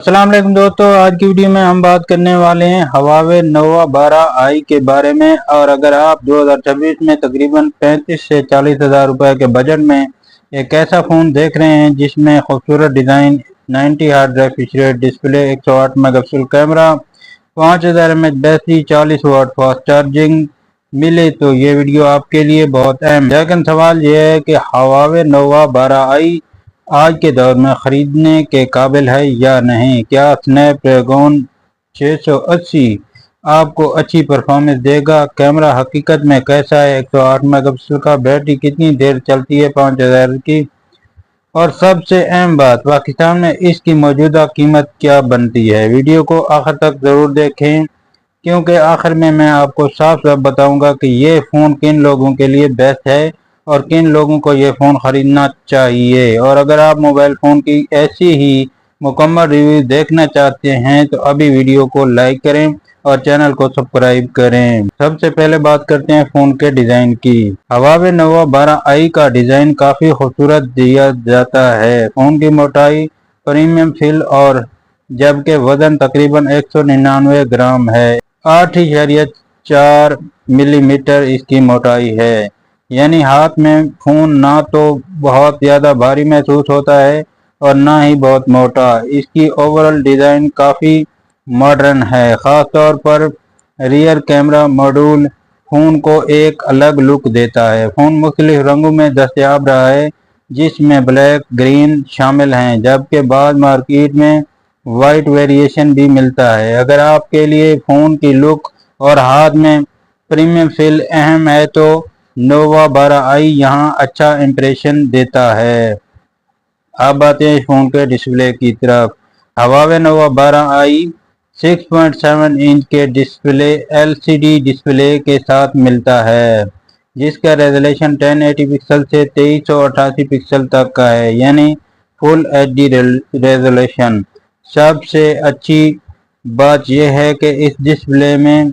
अस्सलाम वालेकुम दोस्तों, आज की वीडियो में हम बात करने वाले हैं हवावे नोवा 12i के बारे में। और अगर आप 2026 में तकरीबन 35 से 40 हज़ार रुपए के बजट में एक ऐसा फ़ोन देख रहे हैं जिसमें खूबसूरत design, 90 hertz refresh rate display, 108 megapixel camera, 5000 mAh battery, 40 watt fast charging मिले तो ये वीडियो आपके लिए बहुत अहम है। लेकिन सवाल यह है कि हवावे नोवा 12i आज के दौर में ख़रीदने के काबिल है या नहीं। क्या स्नैपड्रैगन 680 आपको अच्छी परफॉर्मेंस देगा? कैमरा हकीकत में कैसा है? 108 मेगापिक्सल का, बैटरी कितनी देर चलती है 5000 की, और सबसे अहम बात, पाकिस्तान में इसकी मौजूदा कीमत क्या बनती है। वीडियो को आखिर तक ज़रूर देखें क्योंकि आखिर में मैं आपको साफ साफ बताऊंगा कि ये फ़ोन किन लोगों के लिए बेस्ट है और किन लोगों को ये फ़ोन ख़रीदना चाहिए। और अगर आप मोबाइल फ़ोन की ऐसी ही मुकम्मल रिव्यू देखना चाहते हैं तो अभी वीडियो को लाइक करें और चैनल को सब्सक्राइब करें। सबसे पहले बात करते हैं फ़ोन के डिज़ाइन की। हवावे नोवा 12i का डिज़ाइन काफ़ी खूबसूरत दिया जाता है। फ़ोन की मोटाई प्रीमियम फिल और जबकि वज़न तकरीबन 199 ग्राम है। 8.4 मिलीमीटर इसकी मोटाई है, यानी हाथ में फ़ोन ना तो बहुत ज़्यादा भारी महसूस होता है और ना ही बहुत मोटा। इसकी ओवरऑल डिज़ाइन काफ़ी मॉडर्न है, ख़ास तौर पर रियर कैमरा मॉड्यूल फ़ोन को एक अलग लुक देता है। फ़ोन मुख्तलिफ रंगों में दस्तयाब रहा है जिसमें ब्लैक, ग्रीन शामिल हैं, जबकि बाद मार्केट में वाइट वेरिएशन भी मिलता है। अगर आपके लिए फ़ोन की लुक और हाथ में प्रीमियम फील अहम है तो नोवा 12i यहाँ अच्छा इम्प्रेशन देता है। अब आते हैं फ़ोन के डिस्प्ले की तरफ। हवावे नोवा 12i 6.7 इंच के डिस्प्ले LCD डिस्प्ले के साथ मिलता है जिसका रेजोल्यूशन 1080 पिक्सल से 2388 पिक्सल तक का है, यानी फुल HD रेजोल्यूशन। सबसे अच्छी बात यह है कि इस डिस्प्ले में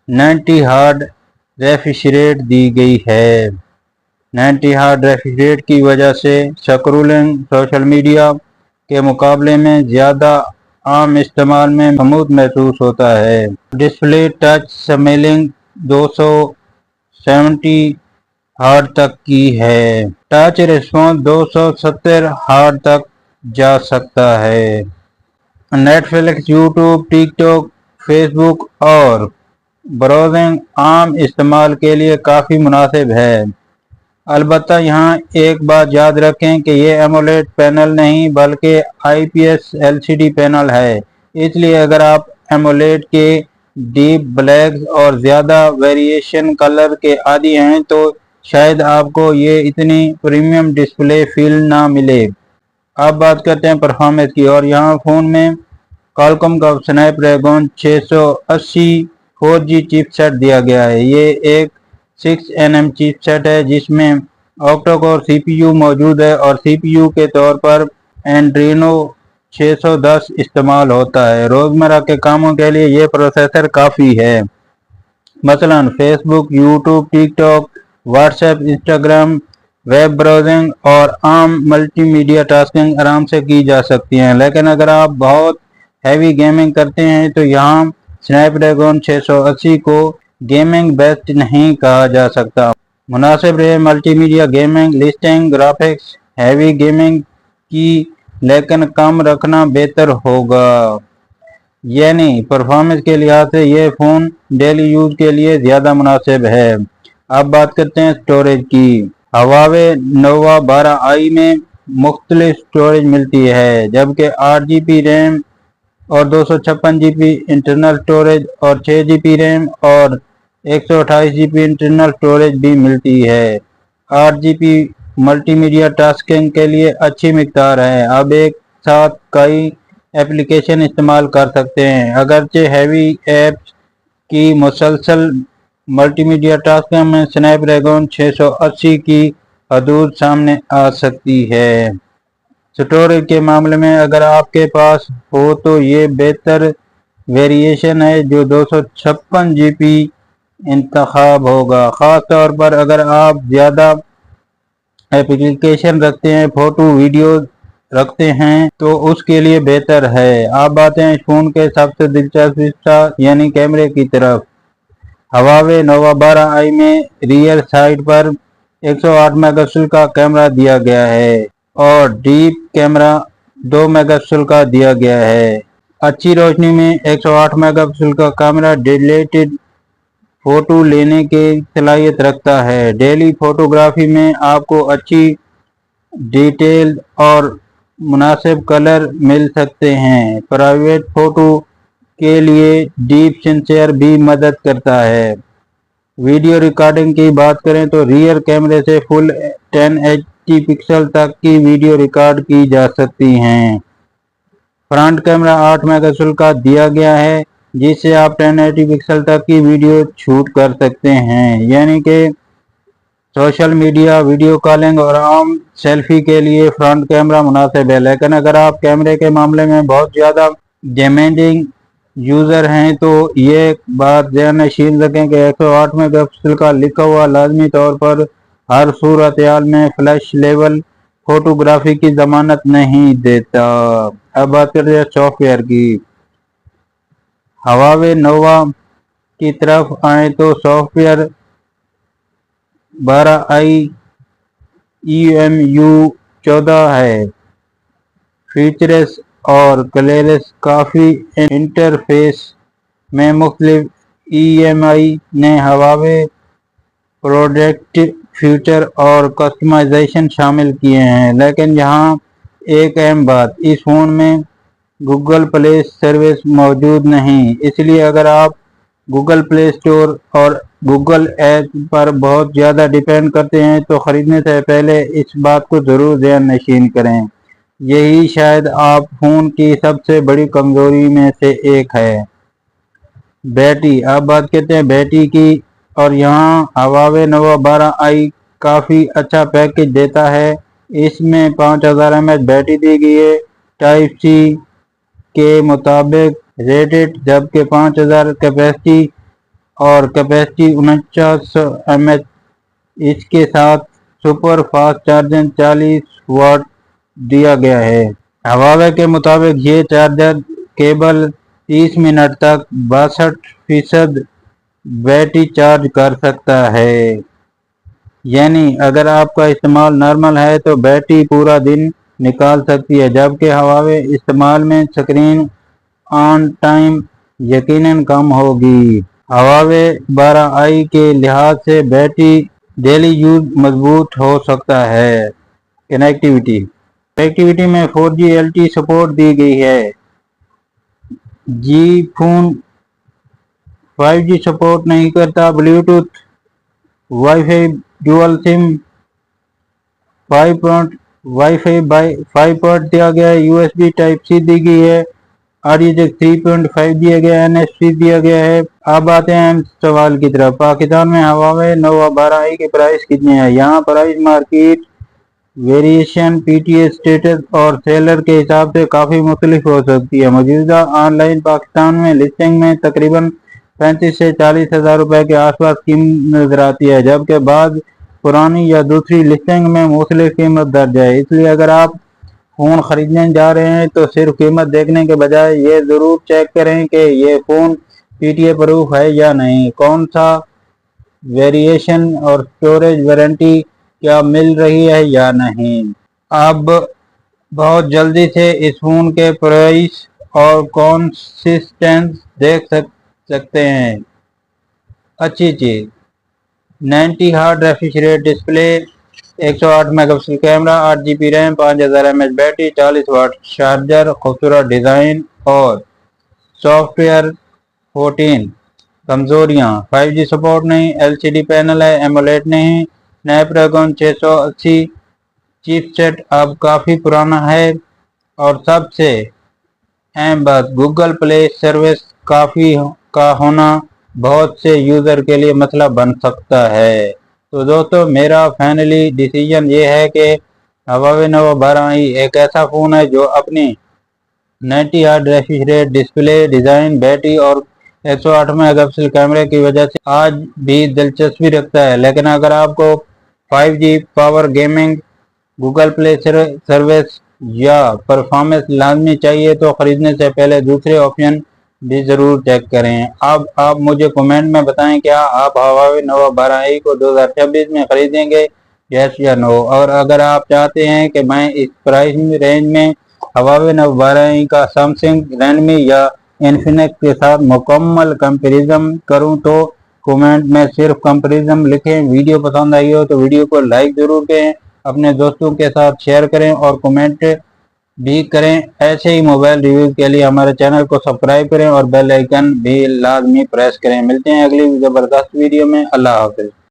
90 हर्ट्ज रिफ्रेश रेट दी गई है। 90 हर्ट्ज रिफ्रेश रेट की वजह से स्क्रॉलिंग सोशल मीडिया के मुकाबले में ज़्यादा आम इस्तेमाल में स्मूथ महसूस होता है। डिस्प्ले टच स्मेलिंग 270 हर्ट्ज तक की है। टच रिस्पॉन्स 270 हर्ट्ज तक जा सकता है। नेटफ्लिक्स, यूट्यूब, टिकटॉक, फेसबुक और ब्राउजिंग आम इस्तेमाल के लिए काफ़ी मुनासिब है। अलबत्ता यहाँ एक बात याद रखें कि ये एमोलेड पैनल नहीं बल्कि IPS LCD पैनल है, इसलिए अगर आप एमोलेड के डीप ब्लैक और ज़्यादा वेरिएशन कलर के आदी हैं तो शायद आपको ये इतनी प्रीमियम डिस्प्ले फील ना मिले। अब बात करते हैं परफॉर्मेंस की, और यहाँ फ़ोन में क्वालकॉम का स्नैपड्रैगन 680 4G चिपसेट दिया गया है। ये एक 6nm चिपसेट है जिसमें ऑक्टा कोर CPU मौजूद है और CPU के तौर पर एंड्रीनो 610 इस्तेमाल होता है। रोज़मर्रा के कामों के लिए ये प्रोसेसर काफ़ी है, मसलन Facebook, YouTube, TikTok, WhatsApp, Instagram, web browsing और आम मल्टीमीडिया टास्किंग आराम से की जा सकती हैं। लेकिन अगर आप बहुत हैवी गेमिंग करते हैं तो यहाँ स्नैपड्रैगन 680 को गेमिंग बेस्ट नहीं कहा जा सकता। मुनासिब रहे multimedia gaming, listing, graphics heavy gaming की, लेकिन कम रखना बेहतर होगा। यानी परफॉर्मेंस के लिहाज से ये फ़ोन डेली यूज़ के लिए ज़्यादा मुनासिब है। अब बात करते हैं स्टोरेज की। हवावे नोवा 12i में मुख्तलिफ स्टोरेज मिलती है, जबकि 8GB रैम और 256GB इंटरनल स्टोरेज और 6GB रैम और 128GB इंटरनल स्टोरेज भी मिलती है। 8GB मल्टीमीडिया टास्किंग के लिए अच्छी मिकदार है। अब एक साथ कई एप्लीकेशन इस्तेमाल कर सकते हैं। अगरचे हैवी ऐप्स की मुसलसल मल्टीमीडिया टास्किंग में स्नैपड्रैगन 680 की हदूद सामने आ सकती है। स्टोरेज के मामले में अगर आपके पास हो तो ये बेहतर वेरिएशन है जो 256GB इंतखाब होगा, ख़ास तौर पर अगर आप ज़्यादा एप्लीकेशन रखते हैं, फ़ोटो, वीडियो रखते हैं तो उसके लिए बेहतर है। अब आते हैं इस फोन के सबसे दिलचस्प हिस्सा यानी कैमरे की तरफ। हवावे नोवा 12i में रियर साइड पर 108 मेगापिक्सल का कैमरा दिया गया है और डीप कैमरा 2 मेगापिक्सल का दिया गया है। अच्छी रोशनी में 108 मेगापिक्सल का कैमरा डिटेल्ड फोटो लेने की सलाहियत रखता है। डेली फोटोग्राफी में आपको अच्छी डिटेल और मुनासिब कलर मिल सकते हैं। प्राइवेट फोटो के लिए डीप सेंसर भी मदद करता है। वीडियो रिकॉर्डिंग की बात करें तो रियर कैमरे से फुल 1080 पिक्सल तक की वीडियो रिकॉर्ड की जा सकती हैं। फ्रंट कैमरा 8 मेगापिक्सल का दिया गया है जिससे आप 1080 पिक्सल तक की वीडियो शूट कर सकते हैं। यानी कि सोशल मीडिया, वीडियो कॉलिंग और आम सेल्फी के लिए फ्रंट कैमरा मुनासिब है। लेकिन अगर आप कैमरे के मामले में बहुत ज़्यादा डिमांडिंग यूज़र हैं तो ये बात ध्यान नशीन रखें कि 108 मेगापिक्सल का लिखा हुआ लाजमी तौर पर हर सूरत हाल में फ्लैश लेवल फोटोग्राफी की जमानत नहीं देता। अब बात करते हैं सॉफ्टवेयर की। हवावे नोवा की तरफ आए तो सॉफ्टवेयर 12i EMU 14 है। फीचर्स और क्लियरेंस काफ़ी इंटरफेस में मुख्तलिफ EMI ने हवावे प्रोडक्ट फीचर और कस्टमाइजेशन शामिल किए हैं। लेकिन यहाँ एक अहम बात, इस फ़ोन में गूगल प्ले सर्विस मौजूद नहीं। इसलिए अगर आप गूगल प्ले स्टोर और गूगल ऐप पर बहुत ज़्यादा डिपेंड करते हैं तो ख़रीदने से पहले इस बात को ज़रूर ध्यान नशीन करें। यही शायद आप फ़ोन की सबसे बड़ी कमज़ोरी में से एक है। बैटरी, अब बात करते हैं बैटरी की। और यहाँ हवावे नोवा 12i काफ़ी अच्छा पैकेज देता है। इसमें 5000 mAh बैटरी दी गई है टाइप सी के मुताबिक रेटेड, जबकि 5000 कैपेसिटी और कैपेसिटी 4900 mAh। इसके साथ सुपर फास्ट चार्जिंग 40 वाट दिया गया है। हवावे के मुताबिक ये चार्जर केवल 30 मिनट तक 62% बैटरी चार्ज कर सकता है। यानी अगर आपका इस्तेमाल नॉर्मल है तो बैटरी पूरा दिन निकाल सकती है, जबकि हवावे इस्तेमाल में स्क्रीन ऑन टाइम यकीनन कम होगी। हवावे 12i के लिहाज से बैटरी डेली यूज मजबूत हो सकता है। कनेक्टिविटी में 4G LTE सपोर्ट दी गई है। जी फोन 5G सपोर्ट नहीं करता। Bluetooth, wifi, dual SIM, 5 port दिया गया है। USB टाइप सी दी गई है। ऑडियो जैक 3.5 दिया गया है। NFC दिया गया है। अब आते हैं सवाल की तरफ। पाकिस्तान में हवावे नोवा 12i की प्राइस कितनी है? यहाँ price market variation, PTA status और सेलर के हिसाब से काफ़ी मुख्तलिफ हो सकती है। मौजूदा ऑनलाइन पाकिस्तान में लिस्टिंग में तकरीबन 35 से 40 हज़ार रुपये के आसपास कीमत नजर आती है, जबकि बाद पुरानी या दूसरी लिस्टिंग में मुख्तलिफ कीमत दर्ज है। इसलिए अगर आप फ़ोन ख़रीदने जा रहे हैं तो सिर्फ कीमत देखने के बजाय ये ज़रूर चेक करें कि ये फ़ोन PTA प्रूफ है या नहीं, कौन सा वेरिएशन और स्टोरेज वारंटी क्या मिल रही है या नहीं। अब बहुत जल्दी से इस फ़ोन के प्राइस और कंसिस्टेंस देख सकते हैं। अच्छी चीज़, 90 hertz refresh rate display, 108 megapixel camera, 8GB RAM, 5000 mAh battery, 40 watt charger, खूबसूरत डिज़ाइन और सॉफ्टवेयर 14। कमज़ोरियाँ, 5G सपोर्ट नहीं, LCD पैनल है, एमोलेड नहीं, स्नैपड्रैगन 680 चिपसेट अब काफ़ी पुराना है और सबसे अहम बात, गूगल प्ले सर्विस काफ़ी का होना बहुत से यूज़र के लिए मसला बन सकता है। तो दोस्तों मेरा फाइनली डिसीजन ये है कि हवावे नोवा 12i एक ऐसा फ़ोन है जो अपनी 90 hertz refresh rate display, design, battery और 108 मेगापिक्सल कैमरे की वजह से आज भी दिलचस्पी रखता है। लेकिन अगर आपको 5G power gaming, Google play service, یا پرفارمنس لازمی چاہیے تو خریدنے سے پہلے دوسرے آپشن بھی ضرور چیک کریں۔ اب آپ مجھے کمنٹ میں بتائیں کیا آپ ہواوے نووا 12i کو 2026 میں خریدیں گے، یس یا نو؟ اور اگر آپ چاہتے ہیں کہ میں اس پرائس رینج میں ہواوے نووا 12i کا سیمسنگ، ریڈمی یا انفینکس کے ساتھ مکمل کمپیریزن کروں تو کمنٹ میں صرف کمپیریزن لکھیں۔ ویڈیو پسند آئی ہو تو ویڈیو کو لائک ضرور کریں، اپنے دوستوں کے ساتھ شیئر کریں اور کمنٹ بھی کریں۔ ایسے ہی موبائل ریویوز کے لیے ہمارے چینل کو سبسکرائب کریں اور بیل آئیکن بھی لازمی پریس کریں۔ ملتے ہیں اگلی زبردست ویڈیو میں۔ اللہ حافظ۔